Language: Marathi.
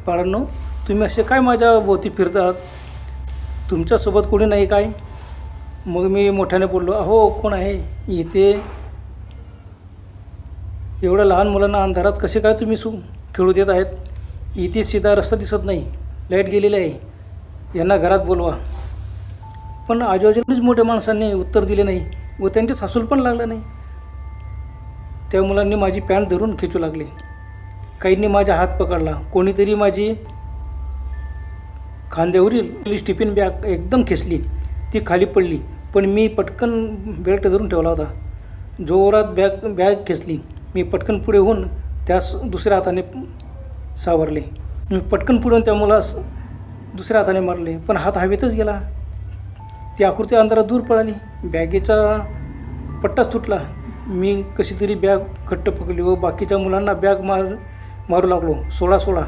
बाळांनो, तुम्ही असे काय माझ्या भोवती फिरतात? तुमच्यासोबत कोणी नाही काय? मग मी मोठ्याने बोललो, अहो कोण आहे इथे? एवढ्या लहान मुलांना अंधारात कसे काय तुम्ही खेळू देत आहेत? इथे सीधा रस्ता दिसत नाही, लाईट गेलेली आहे, यांना घरात बोलवा. पण आजूबाजूलाच मोठ्या माणसांनी उत्तर दिले नाही व त्यांचे सासूल पण लागलं नाही. त्या मुलांनी माझी पॅन्ट धरून खेचू लागले. काहींनी माझा हात पकडला. कोणीतरी माझी खांद्यावरील टिफिन बॅग एकदम खेचली. ती खाली पडली, पण मी पटकन बेल्ट धरून ठेवला होता. जोरात बॅग खेचली. मी पटकन पुढे होऊन त्यास दुसऱ्या हाताने सावरले. मी पटकन पुढे होऊन त्या मुलास दुसऱ्या हाताने मारले, पण हात हवेतच गेला. ती आकृती अंधारात दूर पळाली. बॅगेचा पट्टाच तुटला. मी कशी तरी बॅग घट्ट पकडली व बाकीच्या मुलांना बॅग मारू लागलो. सोडा सोडा.